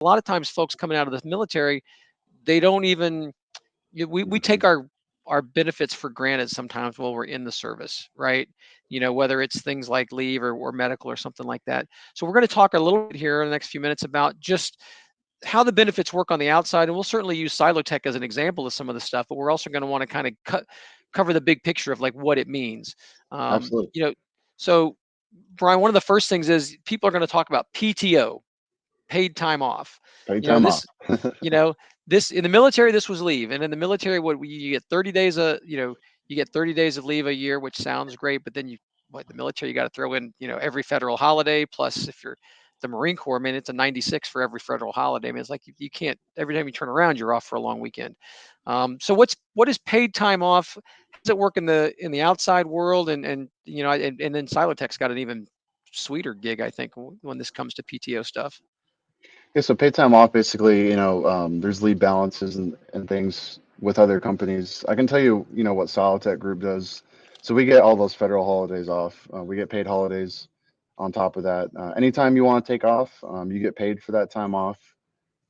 a lot of times folks coming out of the military, they don't even, we take our benefits for granted sometimes while we're in the service, right? Whether it's things like leave or medical or something like that. So we're going to talk a little bit here in the next few minutes about just how the benefits work on the outside, and we'll certainly use Silotech as an example of some of the stuff, but we're also going to want to kind of cover the big picture of like what it means. um, Absolutely. you know so Brian, one of the first things is people are going to talk about PTO, paid time off. Paid you know time off. this you know this in the military, this was leave, and in the military, you get 30 days you get 30 days of leave a year, which sounds great, but then the military, you got to throw in every federal holiday, plus if you're the Marine Corps, I mean, it's a 96 for every federal holiday. I mean, it's like you can't, every time you turn around, you're off for a long weekend. So what is paid time off? How does it work in the outside world? And then Silotech's got an even sweeter gig, I think, when this comes to PTO stuff. Yeah, so paid time off basically, there's leave balances and things with other companies. I can tell you, what Silotech Group does. So we get all those federal holidays off. We get paid holidays on top of that. Anytime you want to take off, you get paid for that time off.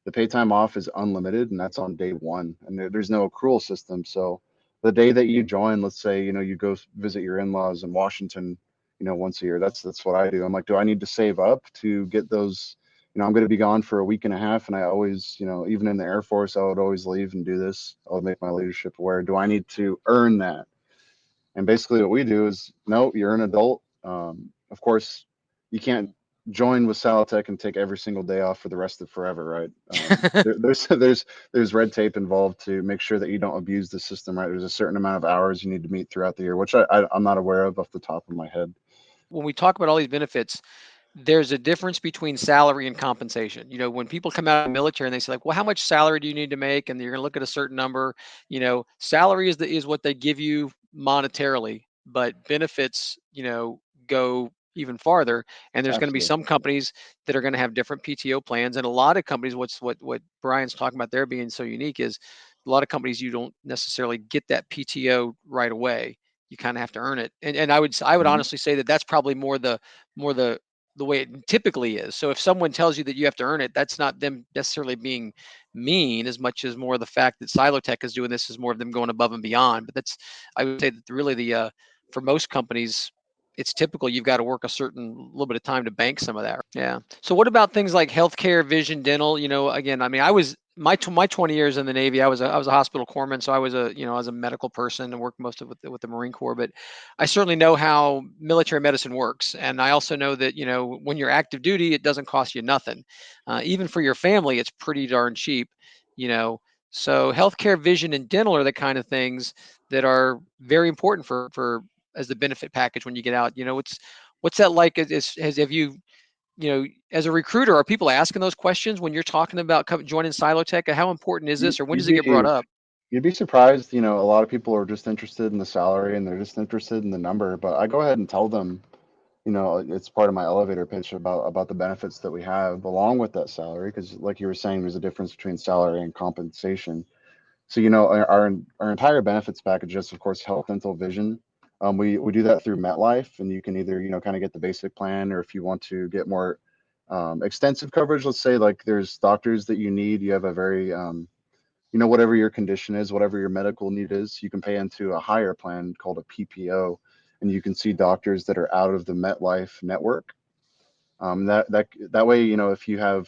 The paid time off is unlimited, and that's on day one. And there's no accrual system. So the day that you join, let's say, you go visit your in-laws in Washington, once a year. That's what I do. I'm like, do I need to save up to get those? I'm going to be gone for a week and a half, and I always, even in the Air Force, I would always leave and do this. I would make my leadership aware. Do I need to earn that? And basically, what we do is, no, you're an adult. Of course, you can't join with Salotech and take every single day off for the rest of forever, right? There's red tape involved to make sure that you don't abuse the system, right? There's a certain amount of hours you need to meet throughout the year, which I'm not aware of off the top of my head. When we talk about all these benefits, there's a difference between salary and compensation. When people come out of the military and they say like, well, how much salary do you need to make? And you're going to look at a certain number. Salary is what they give you monetarily, but benefits, go even farther. And there's going to be Absolutely. some companies that are going to have different PTO plans, and a lot of companies, what Brian's talking about there being so unique is a lot of companies, you don't necessarily get that PTO right away. You kind of have to earn it. And I would Hmm. honestly say that that's probably more the way it typically is. So if someone tells you that you have to earn it, that's not them necessarily being mean as much as more the fact that Silotech is doing this is more of them going above and beyond. But I would say that really for most companies, it's typical you've got to work a certain little bit of time to bank some of that. Yeah. So what about things like healthcare, vision, dental? Again, I mean, I was my 20 years in the Navy. I was a hospital corpsman, so I was a medical person and worked most of it with the Marine Corps. But I certainly know how military medicine works, and I also know that when you're active duty, it doesn't cost you nothing. Even for your family, it's pretty darn cheap. You know, so healthcare, vision, and dental are the kind of things that are very important for as the benefit package when you get out. What's that like? Have as a recruiter, are people asking those questions when you're talking about joining Silotech? How important is You, this, or when you'd does it get brought be up? you'd be surprised. A lot of people are just interested in the salary and they're just interested in the number. But I go ahead and tell them, it's part of my elevator pitch about the benefits that we have along with that salary. Because, like you were saying, there's a difference between salary and compensation. So, our entire benefits package is, of course, health, dental, vision. We do that through MetLife, and you can either, kind of get the basic plan, or if you want to get more extensive coverage, let's say like there's doctors that you need, you have a very, whatever your condition is, whatever your medical need is, you can pay into a higher plan called a PPO, and you can see doctors that are out of the MetLife network. That way, if you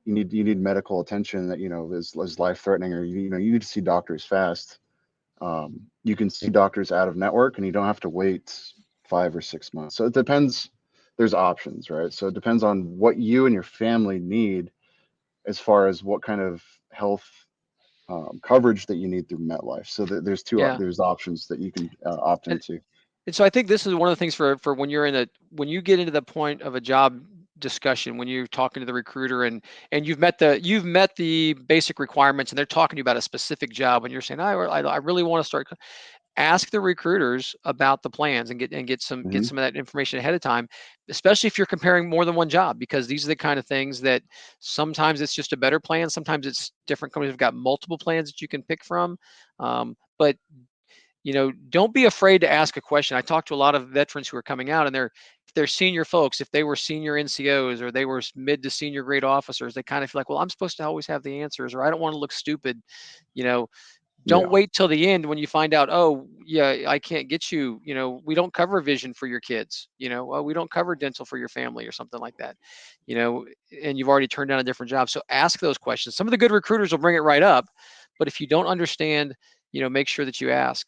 need medical attention that is life threatening, or you need to see doctors fast. You can see doctors out of network, and you don't have to wait 5 or 6 months. So it depends. There's options, right? So it depends on what you and your family need as far as what kind of health coverage that you need through MetLife. So Yeah. there's options that you can opt And into. And so I think this is one of the things for when you get into the point of a job discussion, when you're talking to the recruiter and you've met the basic requirements, and they're talking to you about a specific job, and you're saying, I really want to start. Ask the recruiters about the plans and get Hmm. some of that information ahead of time, especially if you're comparing more than one job, because these are the kind of things that sometimes it's just a better plan, sometimes it's different companies have got multiple plans that you can pick from. But don't be afraid to ask a question. I talk to a lot of veterans who are coming out, and if they're senior folks, if they were senior NCOs or they were mid to senior grade officers, they kind of feel like, well, I'm supposed to always have the answers, or I don't want to look stupid. You know, don't Yeah. wait till the end when you find out, oh, yeah, I can't get you, we don't cover vision for your kids, we don't cover dental for your family or something like that, you know, and you've already turned down a different job. So ask those questions. Some of the good recruiters will bring it right up, but if you don't understand, make sure that you ask.